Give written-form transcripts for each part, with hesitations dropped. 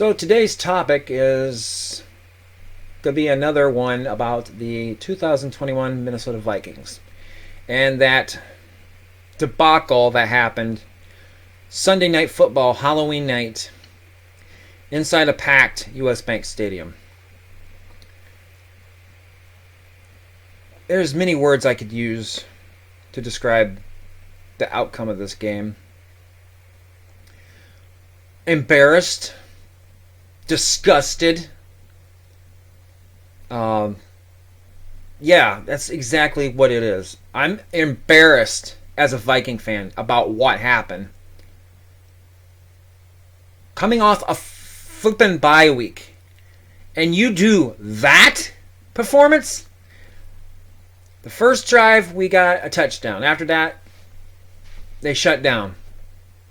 So today's topic is going to be another one about the 2021 Minnesota Vikings and that debacle that happened Sunday Night Football, Halloween night, inside a packed U.S. Bank Stadium. There's many words I could use to describe the outcome of this game. Embarrassed, disgusted. Yeah, that's exactly what it is. I'm embarrassed as a Viking fan about what happened. Coming off a flippin' bye week, and you do that performance? The first drive, we got a touchdown. After that, they shut down.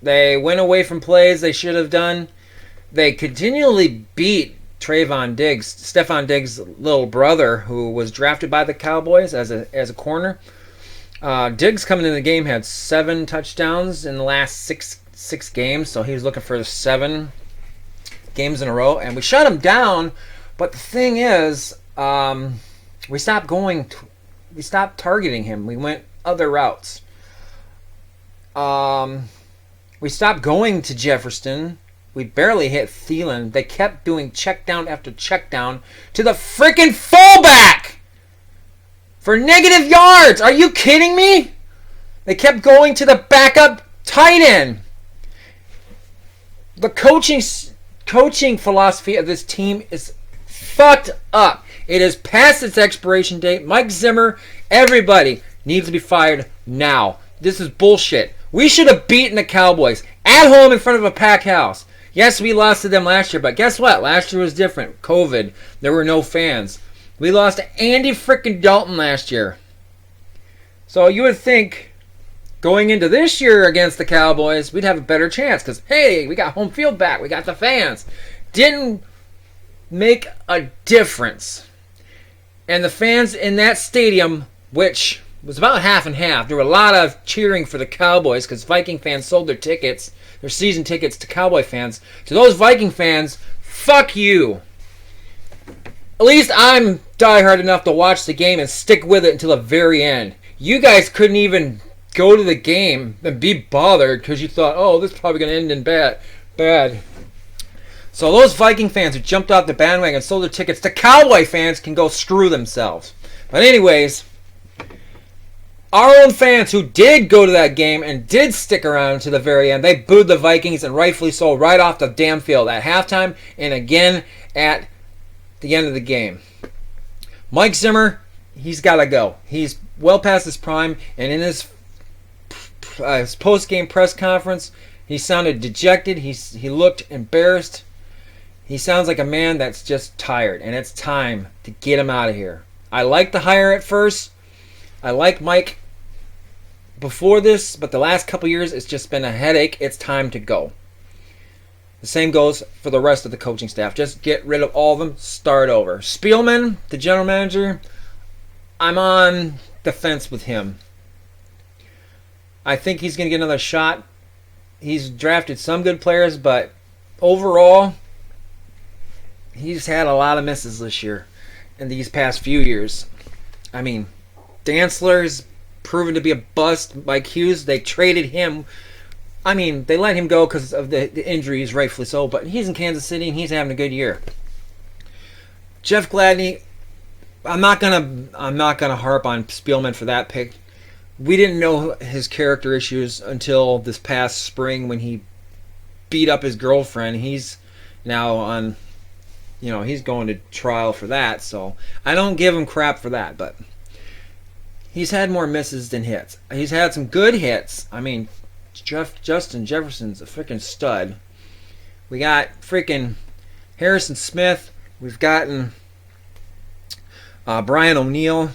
They went away from plays they should have done. They continually beat Stefon Diggs' little brother, who was drafted by the Cowboys as a corner. Diggs coming into the game had 7 touchdowns in the last six games, so he was looking for 7 games in a row, and we shut him down. But the thing is, we stopped targeting him. We went other routes. We stopped going to Jefferson. We barely hit Thielen. They kept doing check down after check down to the freaking fullback for negative yards. Are you kidding me? They kept going to the backup tight end. The coaching philosophy of this team is fucked up. It is past its expiration date. Mike Zimmer, everybody needs to be fired now. This is bullshit. We should have beaten the Cowboys at home in front of a packed house. Yes, we lost to them last year, but guess what? Last year was different. COVID. There were no fans. We lost to Andy freaking Dalton last year. So you would think going into this year against the Cowboys, we'd have a better chance because, hey, we got home field back. We got the fans. Didn't make a difference. And the fans in that stadium, which was about half and half. There were a lot of cheering for the Cowboys because Viking fans sold their season tickets to Cowboy fans. To those Viking fans, fuck you. At least I'm diehard enough to watch the game and stick with it until the very end. You guys couldn't even go to the game and be bothered because you thought, oh, this is probably going to end in bad. So those Viking fans who jumped off the bandwagon and sold their tickets to Cowboy fans can go screw themselves. But anyways, our own fans who did go to that game and did stick around to the very end, they booed the Vikings, and rightfully so, right off the damn field at halftime and again at the end of the game. Mike Zimmer, he's got to go. He's well past his prime, and in his post-game press conference, he sounded dejected. He looked embarrassed. He sounds like a man that's just tired, and it's time to get him out of here. I liked the hire at first. I like Mike before this, but the last couple years it's just been a headache. It's time to go. The same goes for the rest of the coaching staff. Just get rid of all of them. Start over. Spielman, the general manager, I'm on the fence with him. I think he's going to get another shot. He's drafted some good players, but overall, he's had a lot of misses this year in these past few years. I mean, Dantzler's proven to be a bust. Mike Hughes, they traded him. I mean, they let him go because of the injuries, rightfully so, but he's in Kansas City and he's having a good year. Jeff Gladney, I'm not gonna harp on Spielman for that pick. We didn't know his character issues until this past spring when he beat up his girlfriend. He's now on, he's going to trial for that, so I don't give him crap for that, but he's had more misses than hits. He's had some good hits. I mean, Justin Jefferson's a freaking stud. We got freaking Harrison Smith. We've gotten Brian O'Neill,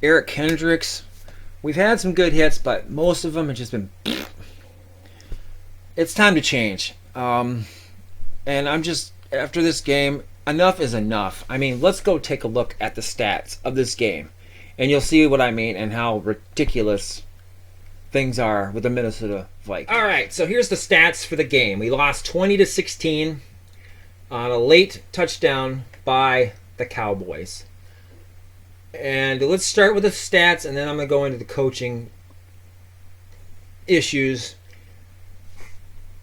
Eric Kendricks. We've had some good hits, but most of them have just been... It's time to change. And I'm just, after this game, enough is enough. I mean, let's go take a look at the stats of this game. And you'll see what I mean and how ridiculous things are with the Minnesota Vikings. All right, so here's the stats for the game. We lost 20-16. on a late touchdown by the Cowboys. And let's start with the stats, and then I'm going to go into the coaching issues,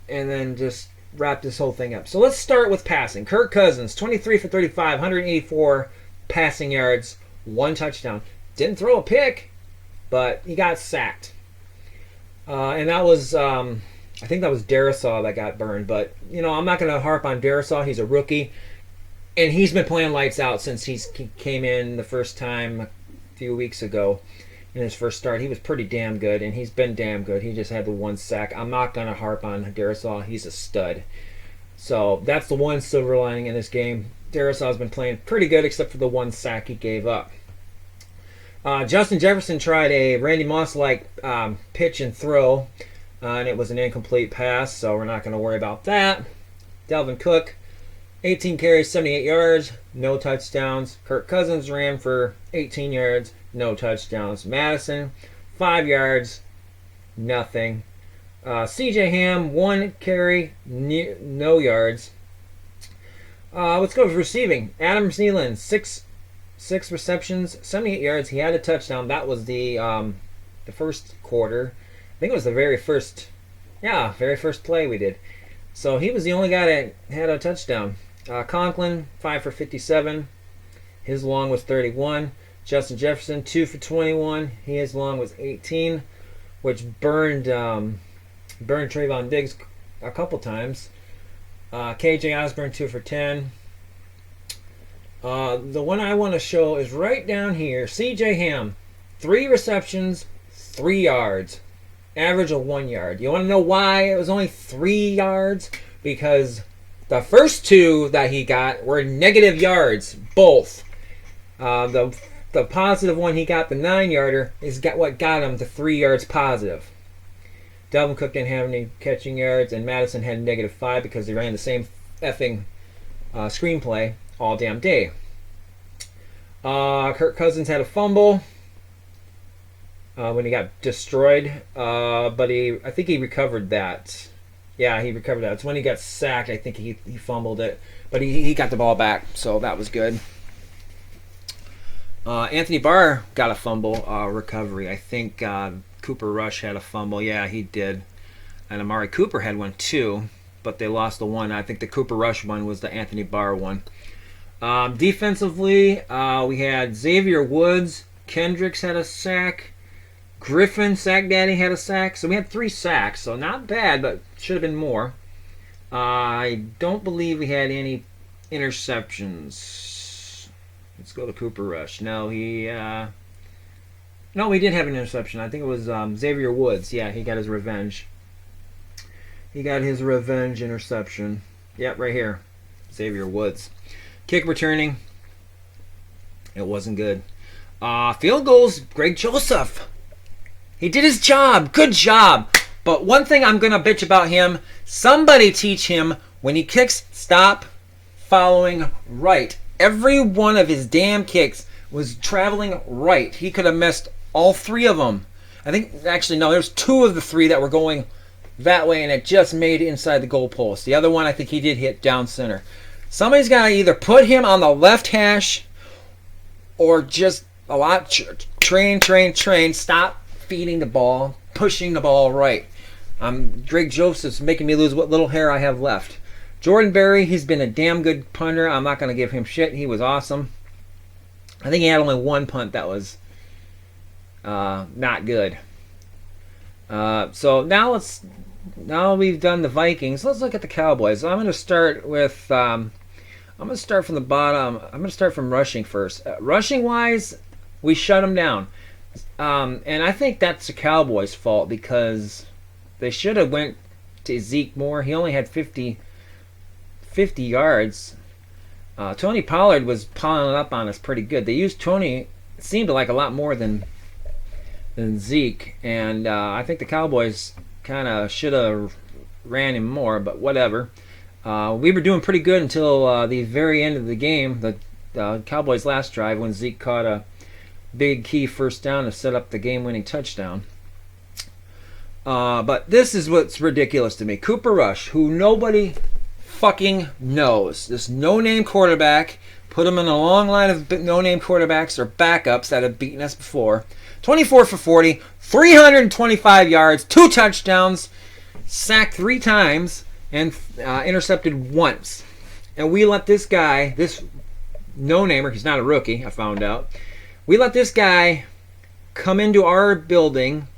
and then just wrap this whole thing up. So let's start with passing. Kirk Cousins, 23 for 35, 184 passing yards, 1 touchdown. Didn't throw a pick, but he got sacked. And that was, I think that was Darisaw that got burned. But, you know, I'm not going to harp on Darisaw. He's a rookie. And he's been playing lights out since he came in the first time a few weeks ago in his first start. He was pretty damn good, and he's been damn good. He just had the 1 sack. I'm not going to harp on Darisaw. He's a stud. So that's the one silver lining in this game. Darisaw's been playing pretty good except for the 1 sack he gave up. Justin Jefferson tried a Randy Moss-like pitch and throw, and it was an incomplete pass, so we're not going to worry about that. Dalvin Cook, 18 carries, 78 yards, no touchdowns. Kirk Cousins ran for 18 yards, no touchdowns. Madison, 5 yards, nothing. C.J. Ham, 1 carry, no yards. Let's go with receiving. Adam Thielen, 6 receptions, 78 yards. He had a touchdown. That was the first quarter. I think it was the very first play we did. So he was the only guy that had a touchdown. Conklin, 5 for 57. His long was 31. Justin Jefferson, 2 for 21. His long was 18, which burned Trayvon Diggs a couple times. KJ Osborne, 2 for 10. The one I want to show is right down here. CJ Ham, 3 receptions, 3 yards. Average of 1 yard. You want to know why it was only 3 yards? Because the first 2 that he got were negative yards, both. The positive one he got, the 9-yarder, is what got him to 3 yards positive. Dalvin Cook didn't have any catching yards, and Madison had -5 because they ran the same effing screenplay all damn day. Kirk Cousins had a fumble when he got destroyed, but I think he recovered that. Yeah, he recovered that. It's when he got sacked. I think he fumbled it, but he got the ball back, so that was good. Anthony Barr got a fumble recovery. I think Cooper Rush had a fumble. Yeah, he did. And Amari Cooper had one too, but they lost the one. I think the Cooper Rush one was the Anthony Barr one. Defensively, we had Xavier Woods. Kendricks had a sack. Griffin, Sack Daddy, had a sack. So we had 3 sacks. So not bad, but should have been more. I don't believe we had any interceptions. Let's go to Cooper Rush. No, we did have an interception. I think it was Xavier Woods. Yeah, he got his revenge. He got his revenge interception. Yep, right here. Xavier Woods. Kick returning. It wasn't good. Field goals, Greg Joseph. He did his job. Good job. But one thing I'm going to bitch about him, somebody teach him when he kicks, stop following right. Every one of his damn kicks was traveling right. He could have missed all 3 of them. I think, actually, no, there's 2 of the 3 that were going that way, and it just made it inside the goalpost. The other one, I think he did hit down center. Somebody's got to either put him on the left hash or just a lot train. Stop feeding the ball, pushing the ball right. Greg Joseph's making me lose what little hair I have left. Jordan Berry, he's been a damn good punter. I'm not going to give him shit. He was awesome. I think he had only 1 punt that was not good. So now we've done the Vikings. Let's look at the Cowboys. I'm going to start with I'm going to start from the bottom. I'm going to start from rushing first. Rushing wise, we shut them down. And I think that's the Cowboys' fault because they should have went to Zeke more. He only had 50 yards. Tony Pollard was piling up on us pretty good. They used Tony, it seemed like, a lot more than Zeke. And I think the Cowboys kind of should have ran him more, but whatever. We were doing pretty good until the very end of the game, the Cowboys' last drive, when Zeke caught a big key first down to set up the game-winning touchdown. But this is what's ridiculous to me. Cooper Rush, who nobody fucking knows? This no-name quarterback, put him in a long line of no-name quarterbacks or backups that have beaten us before. 24 for 40, 325 yards, 2 touchdowns, sacked 3 times, and intercepted once. And we let this guy, this no-namer, he's not a rookie, I found out. We let this guy come into our building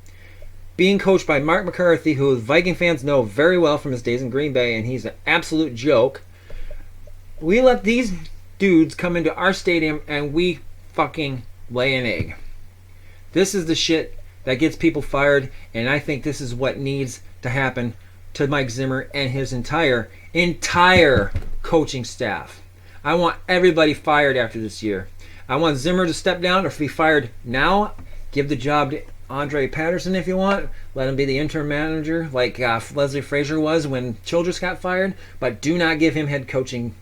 being coached by Mark McCarthy, who Viking fans know very well from his days in Green Bay, and he's an absolute joke. We let these dudes come into our stadium and we fucking lay an egg. This is the shit that gets people fired, and I think this is what needs to happen to Mike Zimmer and his entire coaching staff. I want everybody fired after this year. I want Zimmer to step down or be fired now. Give the job to Andre Patterson if you want. Let him be the interim manager like Leslie Frazier was when Childress got fired. But do not give him head coaching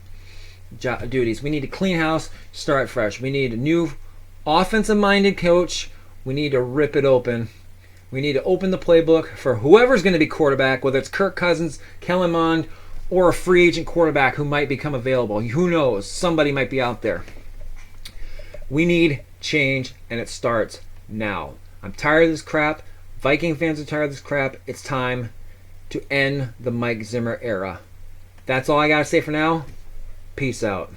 duties. We need to clean house, start fresh. We need a new offensive-minded coach. We need to rip it open. We need to open the playbook for whoever's going to be quarterback, whether it's Kirk Cousins, Kellen Mond, or a free agent quarterback who might become available. Who knows? Somebody might be out there. We need change, and it starts now. I'm tired of this crap. Viking fans are tired of this crap. It's time to end the Mike Zimmer era. That's all I got to say for now. Peace out.